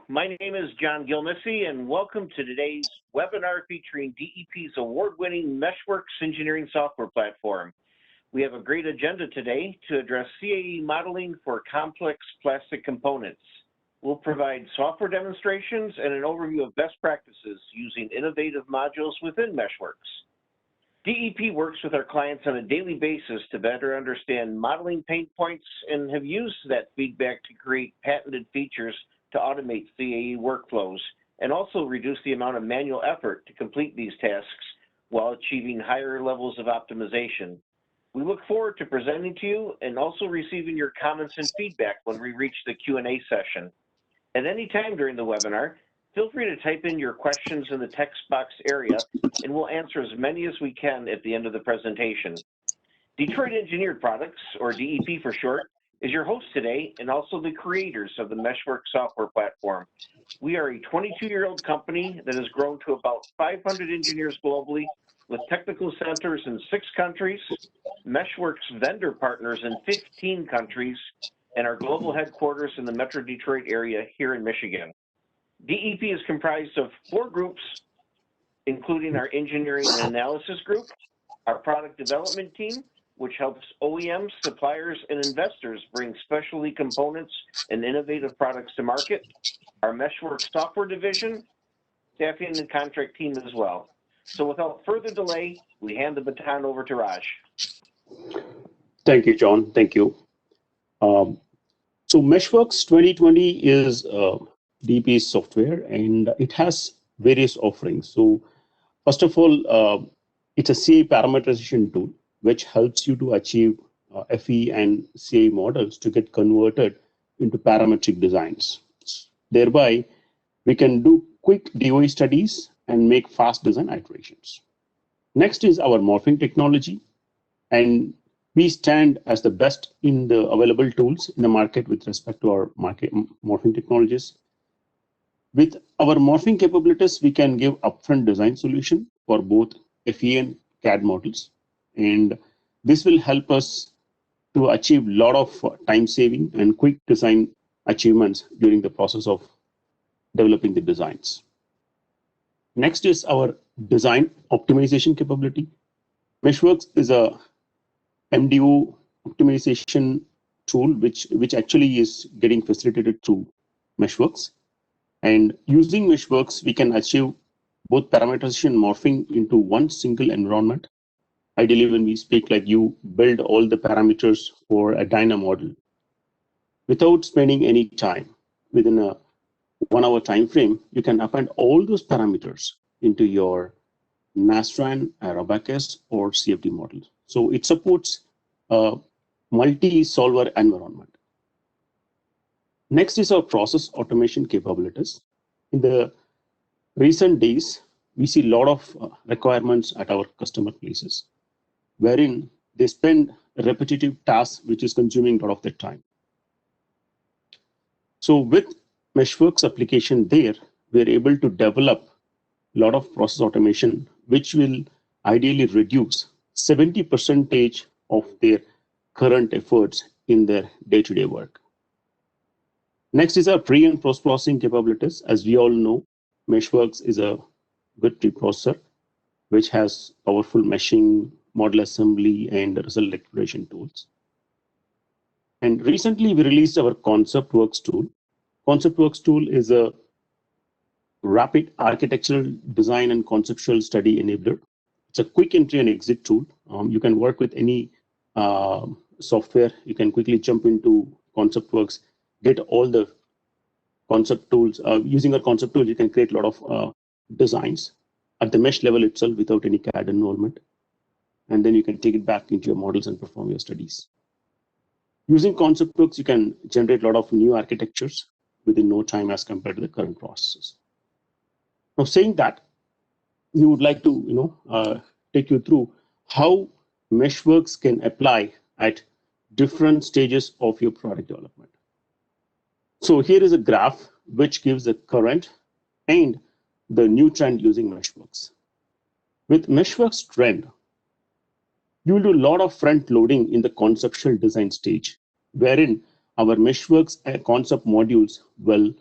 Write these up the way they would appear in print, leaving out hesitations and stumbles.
my name is John Gilnessy, and welcome to today's webinar featuring DEP's award-winning Meshworks engineering software platform. We have a great agenda today to address CAE modeling for complex plastic components. We'll provide software demonstrations and an overview of best practices using innovative modules within Meshworks. DEP works with our clients on a daily basis to better understand modeling pain points and have used that feedback to create patented features to automate CAE workflows and also reduce the amount of manual effort to complete these tasks while achieving higher levels of optimization. We look forward to presenting to you and also receiving your comments and feedback when we reach the Q&A session. At any time during the webinar, feel free to type in your questions in the text box area and we'll answer as many as we can at the end of the presentation. Detroit Engineered Products, or DEP for short, is your host today and also the creators of the Meshworks software platform. We are a 22-year-old company that has grown to about 500 engineers globally with technical centers in 6 countries, Meshworks vendor partners in 15 countries, and our global headquarters in the Metro Detroit area here in Michigan. DEP is comprised of 4 groups, including our engineering and analysis group, our product development team, which helps OEMs, suppliers, and investors bring specialty components and innovative products to market, our Meshworks software division, staffing and contract team as well. So without further delay, we hand the baton over to Raj. Thank you, John. Thank you. So Meshworks 2020 is DEP's software, and it has various offerings. So first of all, it's a CAE parameterization tool, which helps you to achieve FE and CAE models to get converted into parametric designs. Thereby, we can do quick DOE studies and make fast design iterations. Next is our morphing technology, and we stand as the best in the available tools in the market with respect to our morphing technologies. With our morphing capabilities, we can give upfront design solution for both FE and CAD models. And this will help us to achieve a lot of time saving and quick design achievements during the process of developing the designs. Next is our design optimization capability. Meshworks is a MDO optimization tool, which actually is getting facilitated through Meshworks. And using Meshworks, we can achieve both parameterization and morphing into one single environment. Ideally, when we speak, like you build all the parameters for a Dyna model without spending any time. Within a 1-hour time frame, you can append all those parameters into your Nastran, Abaqus, or CFD models. So it supports a multi-solver environment. Next is our process automation capabilities. In the recent days, we see a lot of requirements at our customer places, wherein they spend repetitive tasks, which is consuming a lot of their time. So with Meshworks application there, we're able to develop a lot of process automation, which will ideally reduce 70% of their current efforts in their day-to-day work. Next is our pre- and post-processing capabilities. As we all know, Meshworks is a good preprocessor, which has powerful meshing, model assembly, and result exploration tools. And recently, we released our ConceptWorks tool. ConceptWorks tool is a rapid architectural design and conceptual study enabler. It's a quick entry and exit tool. You can work with any software. You can quickly jump into ConceptWorks, get all the concept tools. Using a concept tool, you can create a lot of designs at the mesh level itself without any CAD involvement. And then you can take it back into your models and perform your studies. Using ConceptWorks, you can generate a lot of new architectures within no time as compared to the current processes. Now, saying that, we would like to take you through how Meshworks can apply at different stages of your product development. So here is a graph which gives the current and the new trend using Meshworks. With Meshworks trend, you will do a lot of front loading in the conceptual design stage, wherein our Meshworks concept modules will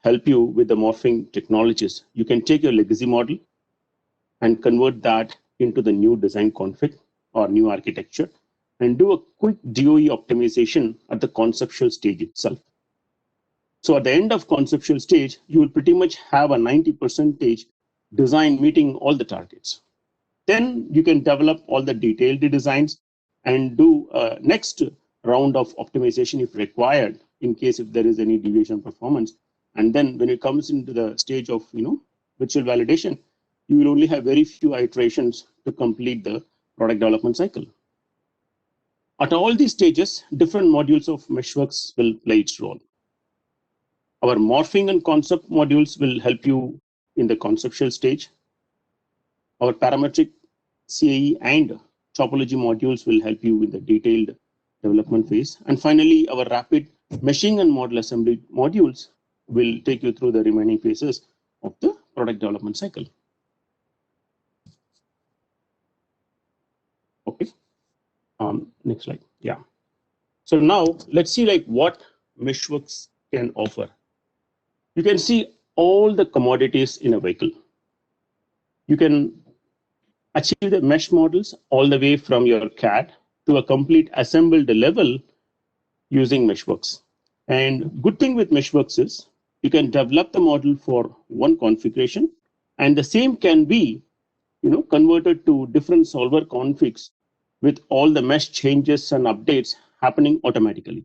help you with the morphing technologies. You can take your legacy model and convert that into the new design config or new architecture and do a quick DOE optimization at the conceptual stage itself. So at the end of conceptual stage, you will pretty much have a 90% design meeting all the targets. Then you can develop all the detailed designs and do a next round of optimization if required, in case if there is any deviation performance. And then when it comes into the stage of virtual validation, you will only have very few iterations to complete the product development cycle. At all these stages, different modules of Meshworks will play its role. Our morphing and concept modules will help you in the conceptual stage. Our parametric CAE and topology modules will help you in the detailed development phase. And finally, our rapid meshing and model assembly modules will take you through the remaining phases of the product development cycle. Okay. Next slide. Yeah. So now let's see like what Meshworks can offer. You can see all the commodities in a vehicle. You can achieve the mesh models all the way from your CAD to a complete assembled level using Meshworks. And good thing with Meshworks is you can develop the model for one configuration, and the same can be converted to different solver configs with all the mesh changes and updates happening automatically.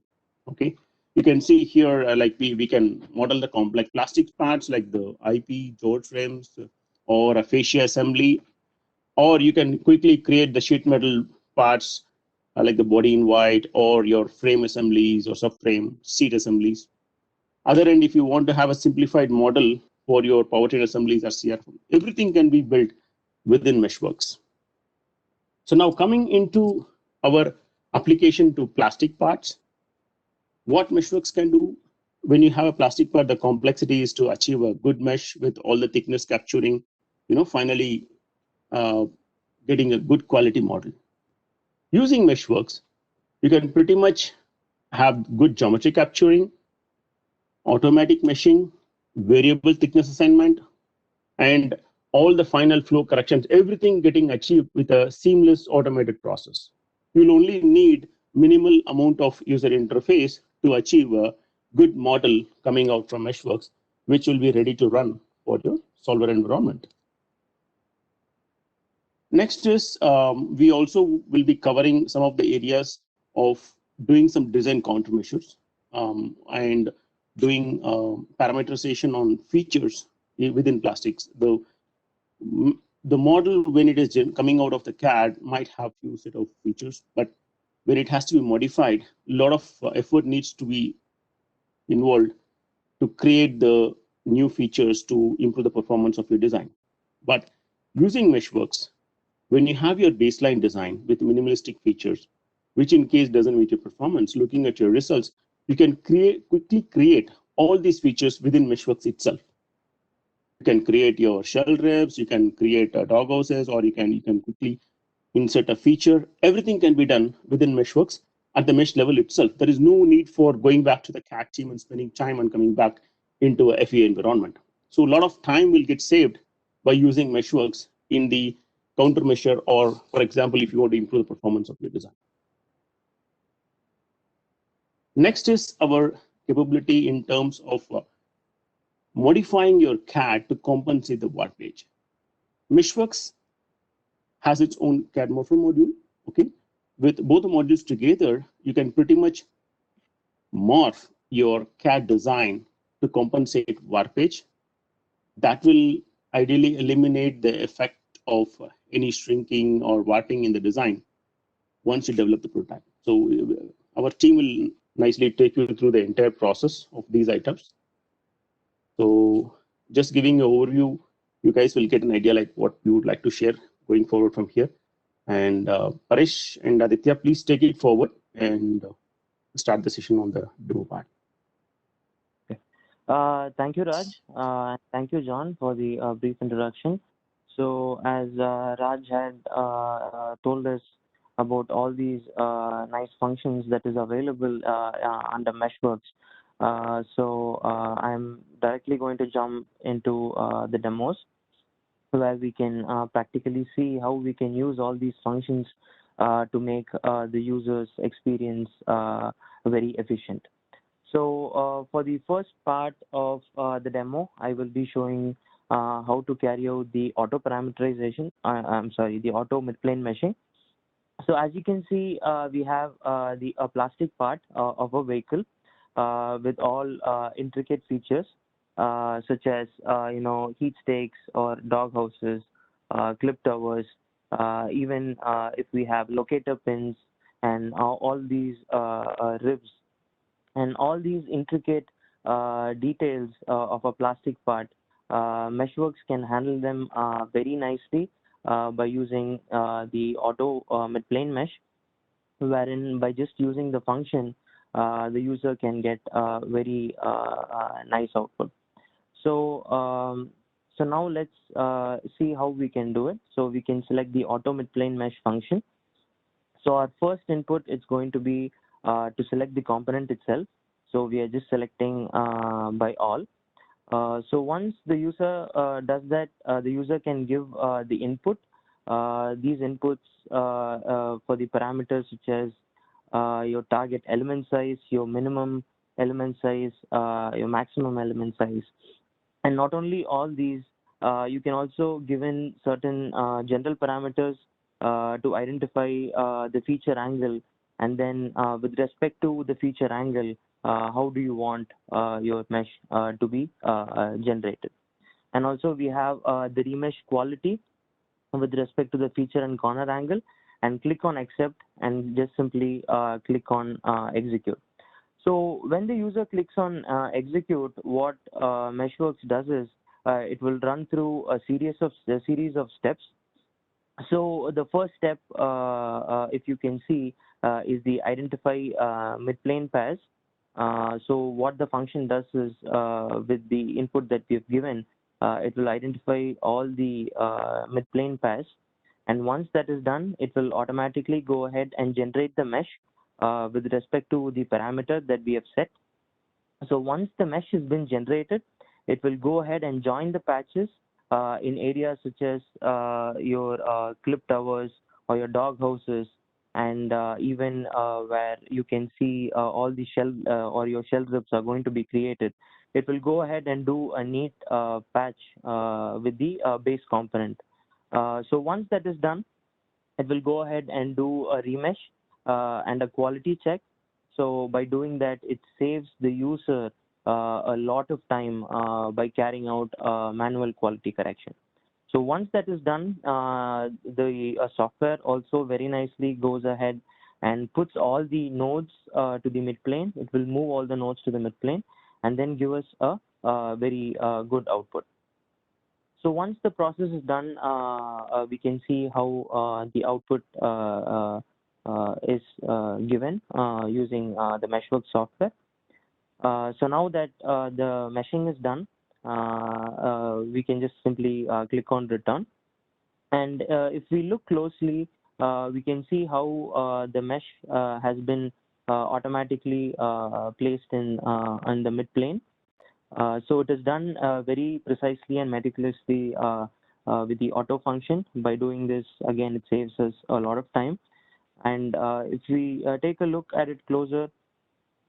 Okay, you can see here like we can model the complex plastic parts like the IP, George frames, or a fascia assembly, or you can quickly create the sheet metal parts like the body in white, or your frame assemblies or subframe seat assemblies. Other end, if you want to have a simplified model for your powertrain assemblies or CR, everything can be built within Meshworks. So now coming into our application to plastic parts, what Meshworks can do when you have a plastic part, the complexity is to achieve a good mesh with all the thickness capturing, finally getting a good quality model. Using Meshworks, you can pretty much have good geometry capturing, automatic meshing, variable thickness assignment, and all the final flow corrections, everything getting achieved with a seamless automated process. You'll only need minimal amount of user interface to achieve a good model coming out from Meshworks, which will be ready to run for your solver environment. Next is we also will be covering some of the areas of doing some design countermeasures and doing parameterization on features within plastics. The model, when it is coming out of the CAD, might have few set of features, but when it has to be modified, a lot of effort needs to be involved to create the new features to improve the performance of your design. But using Meshworks, when you have your baseline design with minimalistic features, which in case doesn't meet your performance, looking at your results, you can quickly create all these features within Meshworks itself. You can create your shell ribs, you can create dog houses, or you can quickly insert a feature. Everything can be done within Meshworks at the mesh level itself. There is no need for going back to the CAD team and spending time and coming back into a FEA environment. So a lot of time will get saved by using Meshworks in the countermeasure, or for example, if you want to improve the performance of your design. Next is our capability in terms of modifying your CAD to compensate the warpage. Meshworks has its own CAD morpher module. Okay, with both the modules together, you can pretty much morph your CAD design to compensate warpage. That will ideally eliminate the effect of any shrinking or warping in the design once you develop the prototype. So our team will nicely take you through the entire process of these items. So just giving an overview, you guys will get an idea like what we would like to share going forward from here. And Paresh and Aditya, please take it forward and start the session on the demo part. Thank you, Raj. Thank you, John, for the brief introduction. So as Raj had told us about all these nice functions that is available under Meshworks, I'm directly going to jump into the demos where we can practically see how we can use all these functions to make the user's experience very efficient. So for the first part of the demo, I will be showing how to carry out the auto parameterization, the auto midplane meshing. So as you can see, we have the plastic part of a vehicle with all intricate features such as heat stakes or dog houses, clip towers, even if we have locator pins and all these ribs and all these intricate details of a plastic part. Meshworks can handle them very nicely by using the auto midplane mesh, wherein by just using the function, the user can get very nice output. So now let's see how we can do it. So we can select the auto midplane mesh function. So our first input is going to be to select the component itself. So we are just selecting by all. So once the user does that, the user can give the input. These inputs for the parameters such as your target element size, your minimum element size, your maximum element size. And not only all these, you can also give in certain general parameters to identify the feature angle. And then with respect to the feature angle, how do you want your mesh to be generated. And also we have the remesh quality with respect to the feature and corner angle, and click on accept and just simply click on execute. So when the user clicks on execute, what Meshworks does is it will run through a series of steps. So the first step, if you can see, is the identify midplane pairs. So what the function does is with the input that we've given, it will identify all the midplane pairs. And once that is done, it will automatically go ahead and generate the mesh with respect to the parameter that we have set. So once the mesh has been generated, it will go ahead and join the patches in areas such as your clip towers or your dog houses, and even where you can see all the shell or your shell ribs are going to be created. It will go ahead and do a neat patch with the base component. So once that is done, it will go ahead and do a remesh and a quality check. So by doing that, it saves the user a lot of time by carrying out manual quality correction. So once that is done, the software also very nicely goes ahead and puts all the nodes to the midplane. It will move all the nodes to the midplane and then give us a very good output. So once the process is done, we can see how the output is given using the Meshworks software. So now that the meshing is done, we can just simply click on return. And if we look closely, we can see how the mesh has been automatically placed in on the midplane. So it is done very precisely and meticulously with the auto function. By doing this, again, it saves us a lot of time. And if we take a look at it closer,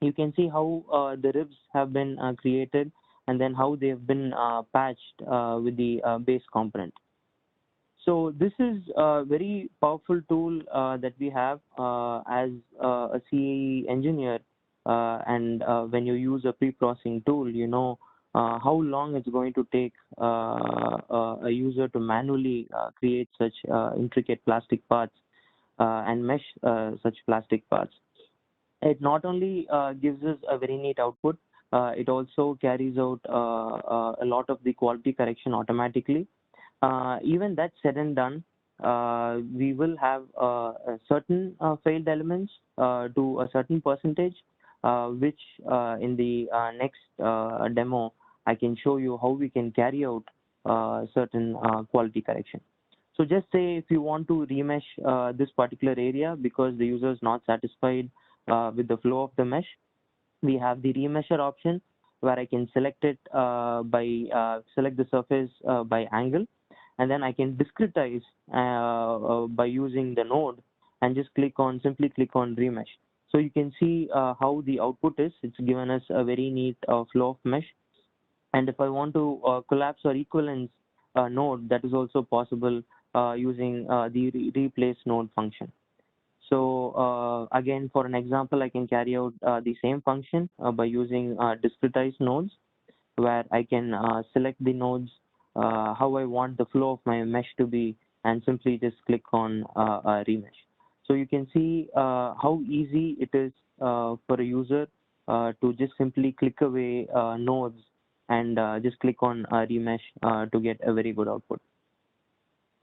you can see how the ribs have been created and then how they have been patched with the base component. So this is a very powerful tool that we have as a CAE engineer. And when you use a pre-processing tool, you know how long it's going to take a user to manually create such intricate plastic parts and mesh such plastic parts. It not only gives us a very neat output, it also carries out a lot of the quality correction automatically. Even that said and done, we will have certain failed elements to a certain percentage, which in the next demo, I can show you how we can carry out certain quality correction. So just say if you want to remesh this particular area because the user is not satisfied with the flow of the mesh, we have the remeasure option where I can select it select the surface by angle, and then I can discretize by using the node and just simply click on remesh. So you can see how the output is. It's given us a very neat flow of mesh. And if I want to collapse or equivalence a node, that is also possible using the replace node function. So again, for an example, I can carry out the same function by using discretized nodes, where I can select the nodes, how I want the flow of my mesh to be, and simply just click on remesh. So you can see how easy it is for a user to just simply click away nodes and just click on remesh to get a very good output.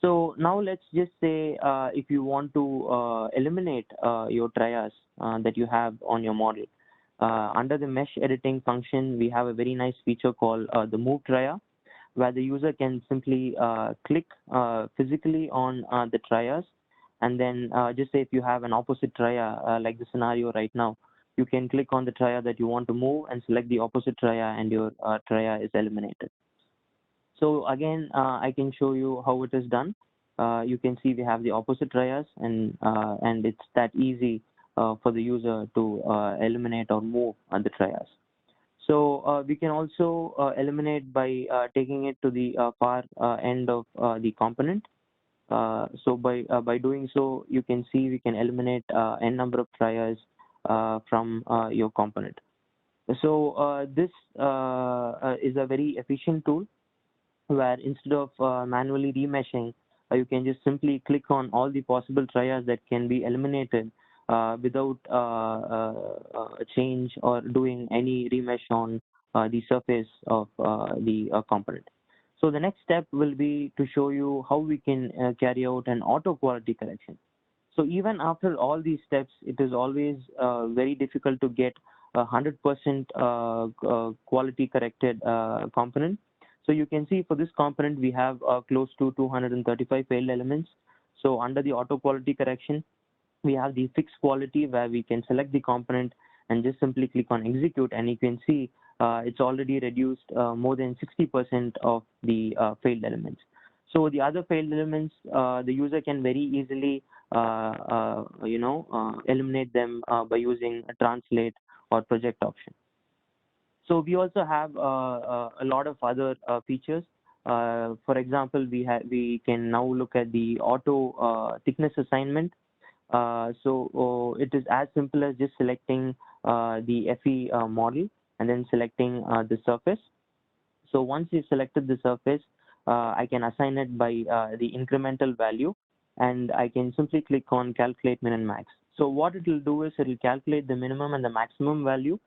So now let's just say if you want to eliminate your trias that you have on your model. Under the mesh editing function, we have a very nice feature called the move tria, where the user can simply click physically on the trias, and then just say if you have an opposite tria like the scenario right now, you can click on the tria that you want to move and select the opposite tria, and your tria is eliminated. So again, I can show you how it is done. You can see we have the opposite trias, and it's that easy for the user to eliminate or move the trias. So we can also eliminate by taking it to the far end of the component. So by doing so, you can see we can eliminate n number of trias from your component. So this is a very efficient tool, where instead of manually remeshing, you can just simply click on all the possible trias that can be eliminated without a change or doing any remesh on the surface of the component. So the next step will be to show you how we can carry out an auto quality correction. So even after all these steps, it is always very difficult to get 100% quality corrected component. So you can see for this component, we have close to 235 failed elements. So under the auto quality correction, we have the fixed quality, where we can select the component and just simply click on execute, and you can see it's already reduced more than 60% of the failed elements. So the other failed elements, the user can very easily eliminate them by using a translate or project option. So we also have a lot of other features. For example, we can now look at the auto thickness assignment. So it is as simple as just selecting the FE model and then selecting the surface. So once you selected the surface, I can assign it by the incremental value, and I can simply click on calculate min and max. So what it will do is it will calculate the minimum and the maximum value.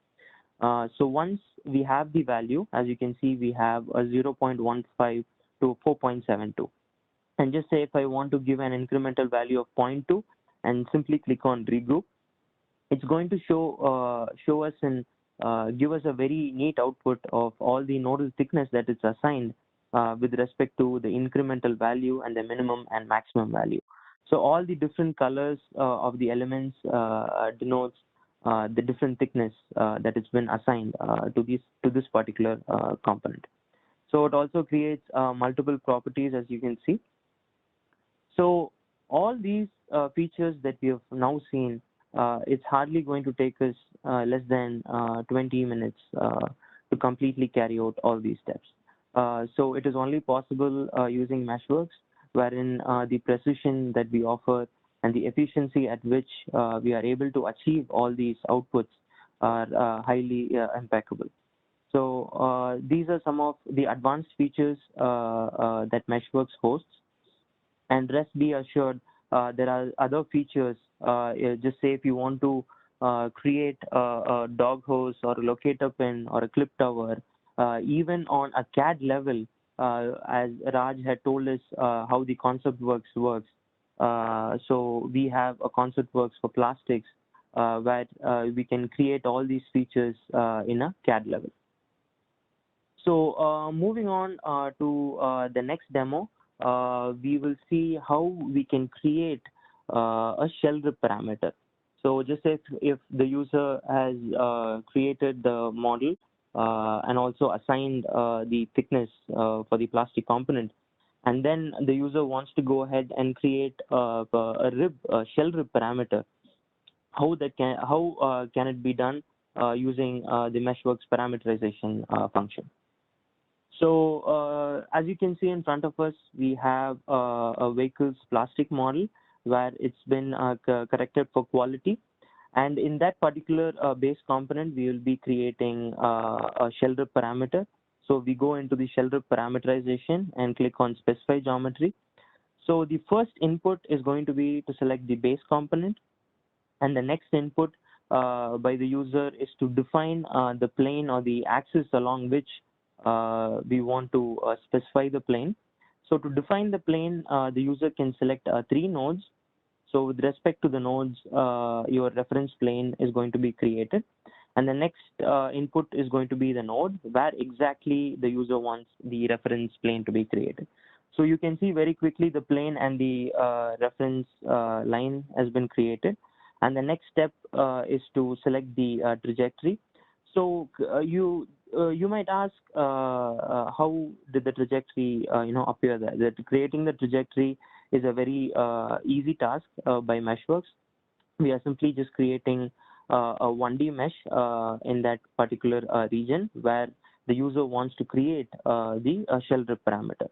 So once we have the value, as you can see, we have a 0.15 to 4.72. And just say if I want to give an incremental value of 0.2 and simply click on regroup, it's going to show us and give us a very neat output of all the nodal thickness that is assigned with respect to the incremental value and the minimum and maximum value. So all the different colors of the elements denotes the different thickness that has been assigned to this particular component. So it also creates multiple properties, as you can see. So all these features that we have now seen, it's hardly going to take us less than 20 minutes to completely carry out all these steps. So it is only possible using Meshworks, wherein the precision that we offer and the efficiency at which we are able to achieve all these outputs are highly impeccable. So these are some of the advanced features that Meshworks hosts. And rest be assured, there are other features. Just say if you want to create a dog hose or a locator pin or a clip tower, even on a CAD level, as Raj had told us how the ConceptWorks works. So we have a ConceptWorks for plastics where we can create all these features in a CAD level. So moving on to the next demo, we will see how we can create a shell rip parameter. So just if the user has created the model and also assigned the thickness for the plastic component, and then the user wants to go ahead and create a shell rib parameter, how can it be done using the Meshworks parameterization function. So as you can see in front of us, we have a vehicle's plastic model where it's been corrected for quality. And in that particular base component, we will be creating a shell rib parameter. So we go into the shell rib parameterization and click on specify geometry. So the first input is going to be to select the base component. And the next input by the user is to define the plane or the axis along which we want to specify the plane. So to define the plane, the user can select 3 nodes. So with respect to the nodes, your reference plane is going to be created. And the next input is going to be the node where exactly the user wants the reference plane to be created. So you can see very quickly the plane and the reference line has been created. And the next step is to select the trajectory. So you might ask how did the trajectory appear there? That creating the trajectory is a very easy task by Meshworks. We are simply just creating a 1D mesh in that particular region where the user wants to create the shell rib parameter.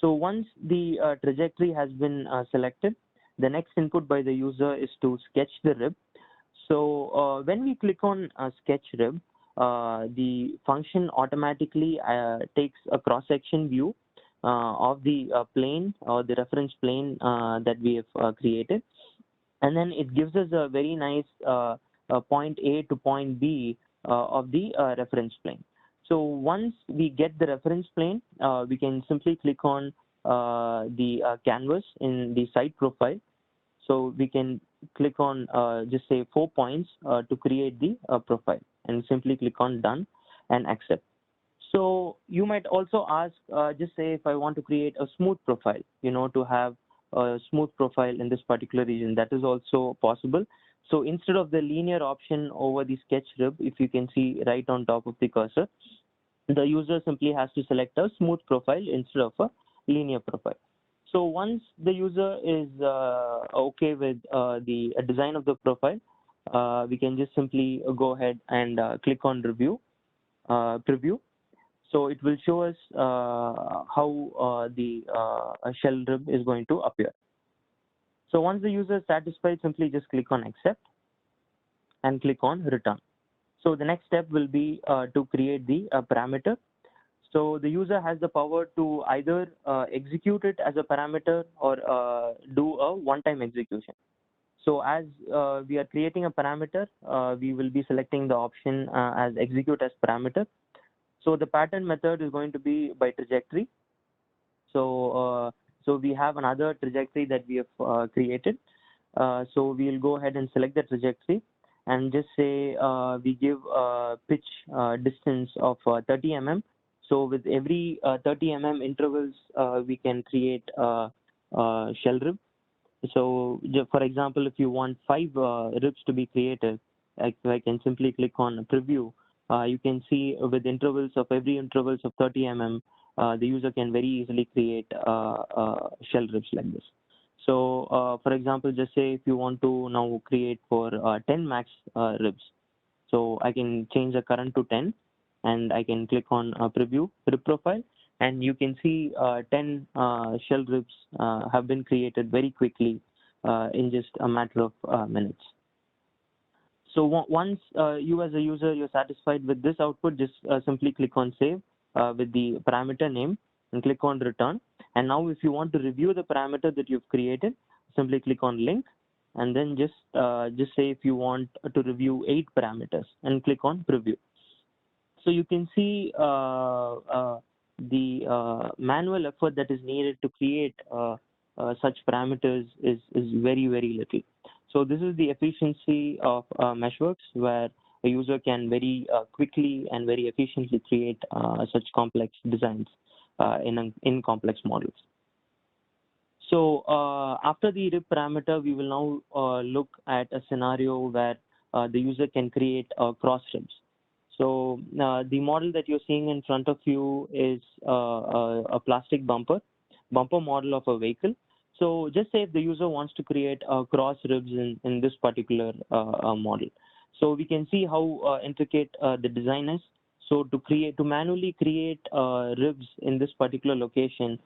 So once the trajectory has been selected, the next input by the user is to sketch the rib. So when we click on sketch rib, the function automatically takes a cross-section view of the plane or the reference plane that we have created. And then it gives us a very nice point A to point B of the reference plane. So once we get the reference plane, we can simply click on the canvas in the side profile. So we can click on just say 4 points to create the profile, and simply click on done and accept. So you might also ask, just say if I want to create a smooth profile, to have a smooth profile in this particular region, that is also possible. So instead of the linear option over the sketch rib, if you can see right on top of the cursor, the user simply has to select a smooth profile instead of a linear profile. So once the user is okay with the design of the profile, we can just simply go ahead and click on preview. So it will show us how the shell rib is going to appear. So once the user is satisfied, simply just click on accept and click on return. So the next step will be to create the parameter. So the user has the power to either execute it as a parameter or do a one-time execution. So as we are creating a parameter, we will be selecting the option as execute as parameter. So the pattern method is going to be by trajectory. So we have another trajectory that we have created. So we'll go ahead and select the trajectory and just say we give a pitch distance of 30 mm. So with every 30 mm intervals, we can create a shell rib. So for example, if you want 5 ribs to be created, I can simply click on preview. You can see with intervals of every intervals of 30 mm, the user can very easily create shell ribs like this. So for example, just say if you want to now create for 10 max ribs, so I can change the current to 10 and I can click on preview rib profile, and you can see 10 shell ribs have been created very quickly in just a matter of minutes. So once you as a user, you're satisfied with this output, just simply click on save with the parameter name and click on return. And now if you want to review the parameter that you've created, simply click on link and then just say if you want to review 8 parameters and click on preview. So you can see the manual effort that is needed to create such parameters is very, very little. So this is the efficiency of Meshworks, where a user can very quickly and very efficiently create such complex designs in complex models. So after the rib parameter, we will now look at a scenario where the user can create cross ribs. So the model that you're seeing in front of you is a plastic bumper model of a vehicle. So just say if the user wants to create cross ribs in this particular model. So we can see how intricate the design is. So to manually create ribs in this particular location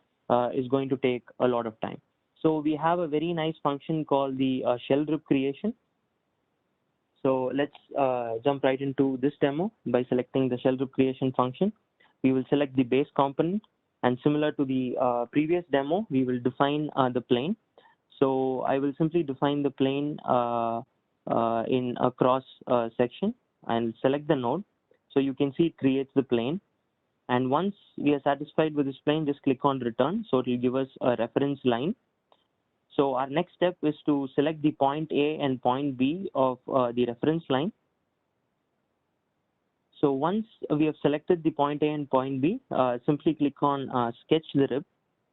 is going to take a lot of time. So we have a very nice function called the shell rib creation. So let's jump right into this demo by selecting the shell rib creation function. We will select the base component, and similar to the previous demo, we will define the plane. So I will simply define the plane in a cross section and select the node. So you can see it creates the plane. And once we are satisfied with this plane, just click on return. So it will give us a reference line. So our next step is to select the point A and point B of the reference line. So once we have selected the point A and point B, simply click on sketch the rib,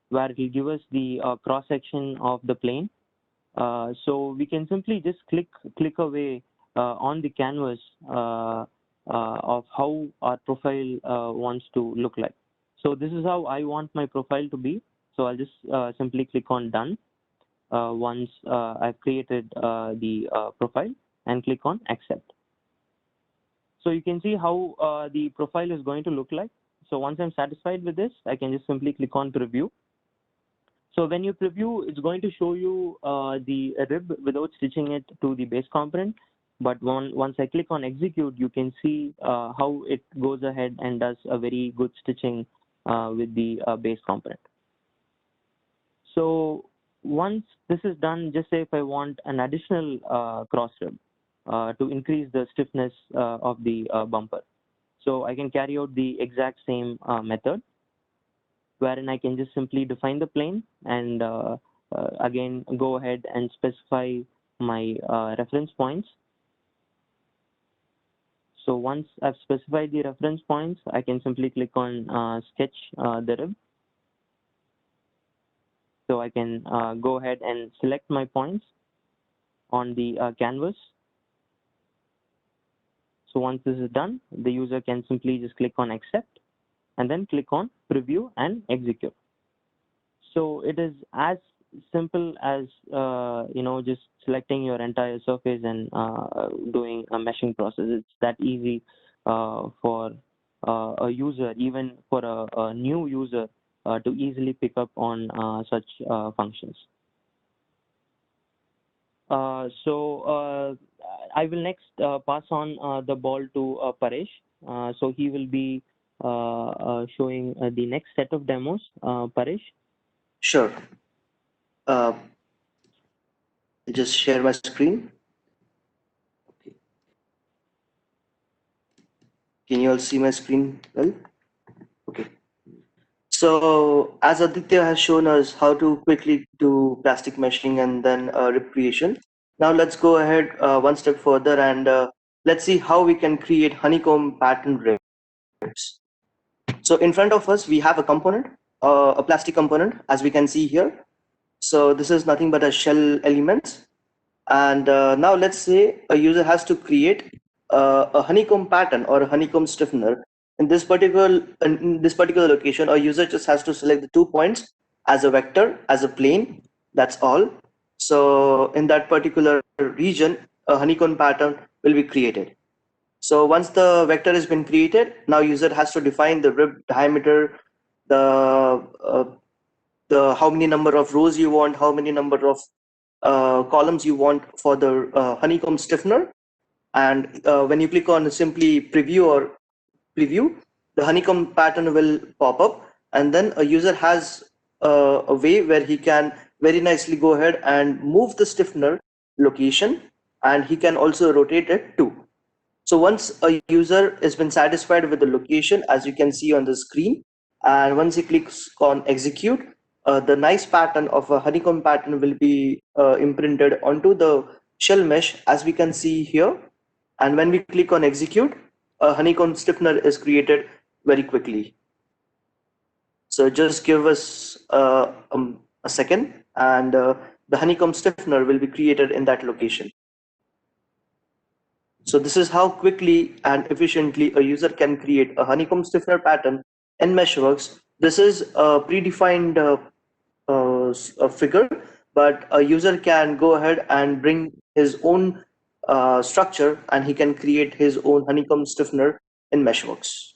where it will give us the cross section of the plane. So we can simply just click away on the canvas of how our profile wants to look like. So this is how I want my profile to be. So I'll just simply click on done once I've created the profile, and click on accept. So you can see how the profile is going to look like. So once I'm satisfied with this, I can just simply click on preview. So when you preview, it's going to show you the rib without stitching it to the base component. But once I click on execute, you can see how it goes ahead and does a very good stitching with the base component. So once this is done, just say if I want an additional cross rib to increase the stiffness of the bumper. So I can carry out the exact same method, wherein I can just simply define the plane and again go ahead and specify my reference points. So once I've specified the reference points, I can simply click on sketch the rib. So I can go ahead and select my points on the canvas. So once this is done, the user can simply just click on accept and then click on preview and execute. So it is as simple as just selecting your entire surface and doing a meshing process. It's that easy for a user, even for a new user, to easily pick up on such functions. So I will next pass on the ball to Paresh. So he will be showing the next set of demos. Paresh? Sure. Just share my screen. Okay. Can you all see my screen well? Okay. So as Aditya has shown us how to quickly do plastic meshing and then rib creation, now let's go ahead one step further and let's see how we can create honeycomb pattern ribs. So in front of us, we have a component, a plastic component, as we can see here. So this is nothing but a shell element. And now let's say a user has to create a honeycomb pattern or a honeycomb stiffener. In this particular location, a user just has to select the 2 points as a vector, as a plane. That's all. So in that particular region, a honeycomb pattern will be created. So once the vector has been created, now user has to define the rib diameter, the how many number of rows you want, how many number of columns you want for the honeycomb stiffener. And when you click on simply preview, the honeycomb pattern will pop up, and then a user has a way where he can very nicely go ahead and move the stiffener location, and he can also rotate it too. So once a user has been satisfied with the location, as you can see on the screen, and once he clicks on execute, the nice pattern of a honeycomb pattern will be imprinted onto the shell mesh, as we can see here. And when we click on execute, a honeycomb stiffener is created very quickly. So just give us a second. and the honeycomb stiffener will be created in that location. So this is how quickly and efficiently a user can create a honeycomb stiffener pattern in Meshworks. This is a predefined a figure, but a user can go ahead and bring his own structure, and he can create his own honeycomb stiffener in Meshworks.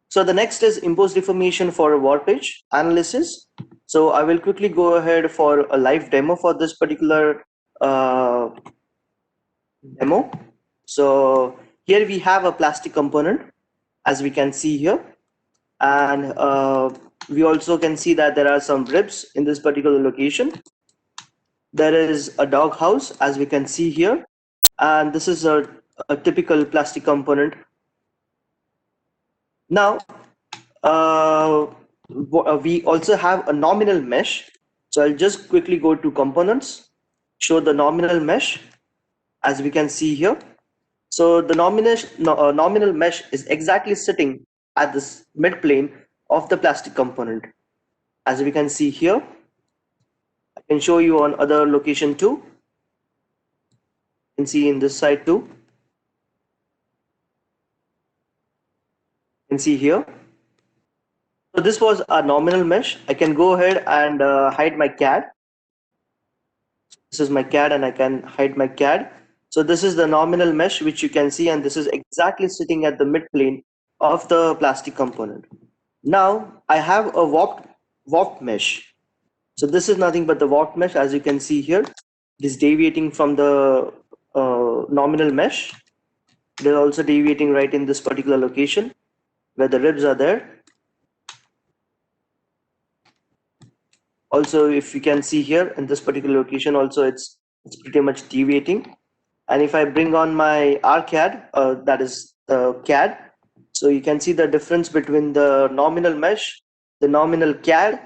So the next is impose deformation for a warpage analysis. So I will quickly go ahead for a live demo for this particular demo. So here we have a plastic component, as we can see here, and we also can see that there are some ribs in this particular location. There is a dog house, as we can see here, and this is a typical plastic component. Now we also have a nominal mesh. So I'll just quickly go to components, show the nominal mesh, as we can see here. So the nominal mesh is exactly sitting at this mid plane of the plastic component, as we can see here. I can show you on other location too. You can see in this side too. You can see here. So this was a nominal mesh. I can go ahead and hide my CAD. This is my CAD, and I can hide my CAD. So this is the nominal mesh, which you can see, and this is exactly sitting at the mid plane of the plastic component. Now I have a warped mesh. So this is nothing but the warped mesh, as you can see here. It is deviating from the nominal mesh. It is also deviating right in this particular location where the ribs are there. Also, if you can see here in this particular location, also it's pretty much deviating. And if I bring on my RCAD, that is CAD, so you can see the difference between the nominal mesh, the nominal CAD,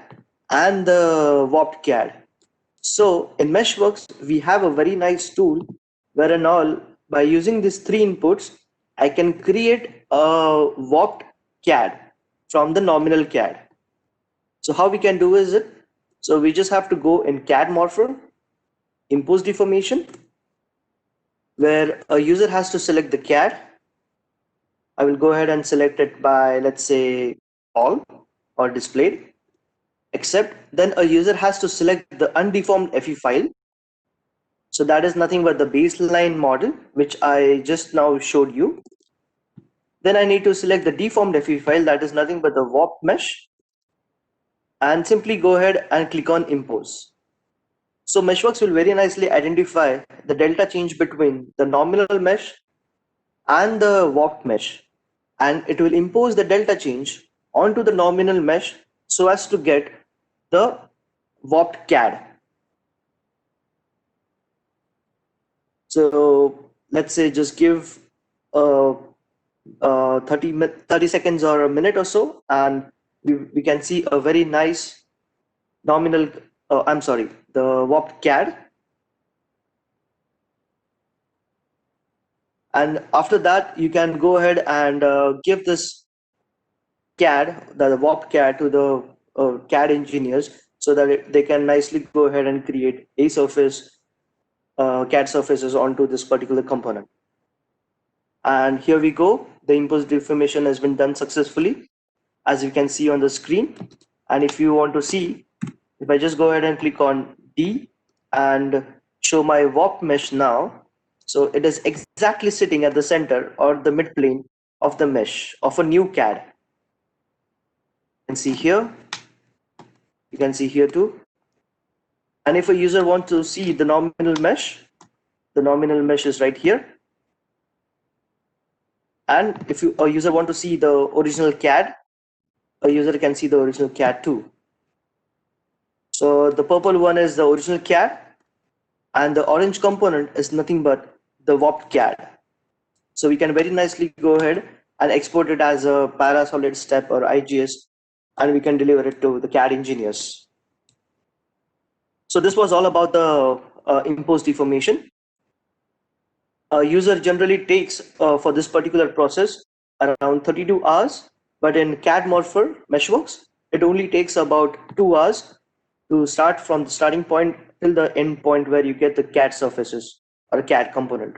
and the warped CAD. So in Meshworks, we have a very nice tool wherein by using these three inputs, I can create a warped CAD from the nominal CAD. So how we can do is it? So we just have to go in CAD Morpher, impose deformation, where a user has to select the CAD. I will go ahead and select it by, let's say, all or displayed, except then a user has to select the undeformed FE file. So that is nothing but the baseline model, which I just now showed you. Then I need to select the deformed FE file, that is nothing but the warped mesh, and simply go ahead and click on impose. So Meshworks will very nicely identify the delta change between the nominal mesh and the warped mesh, and it will impose the delta change onto the nominal mesh so as to get the warped CAD. So let's say just give 30 seconds or a minute or so, and we can see a very nice nominal, the warped CAD. And after that, you can go ahead and give this CAD, the warped CAD, to the CAD engineers so that they can nicely go ahead and create a surface, CAD surfaces onto this particular component. And here we go. The impose deformation has been done successfully, as you can see on the screen. And if you want to see, if I just go ahead and click on D and show my warp mesh now, so it is exactly sitting at the center or the mid plane of the mesh of a new CAD. You can see here, you can see here too. And if a user wants to see the nominal mesh is right here. And if a user wants to see the original CAD, a user can see the original CAD too. So the purple one is the original CAD, and the orange component is nothing but the warped CAD. So we can very nicely go ahead and export it as a parasolid step or IGS, and we can deliver it to the CAD engineers. So this was all about the impose deformation. A user generally takes for this particular process around 32 hours, but in CAD Morpher Meshworks, it only takes about 2 hours to start from the starting point till the end point where you get the CAD surfaces or a CAD component.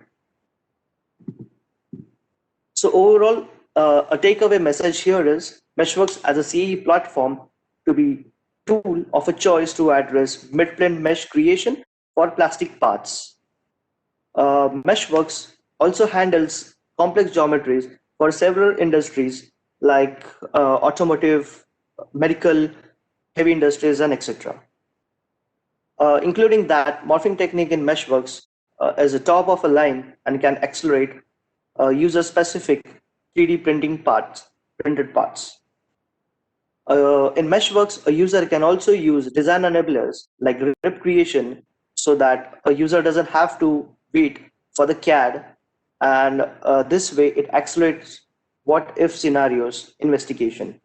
So overall, a takeaway message here is Meshworks as a CAE platform to be tool of a choice to address mid-plane mesh creation for plastic parts. Meshworks also handles complex geometries for several industries like automotive, medical, heavy industries, and etc. Including that, morphing technique in Meshworks is a top of a line and can accelerate user-specific 3D printed parts. In Meshworks, a user can also use design enablers like rip creation so that a user doesn't have to wait for the CAD, and this way it accelerates what if scenarios investigation.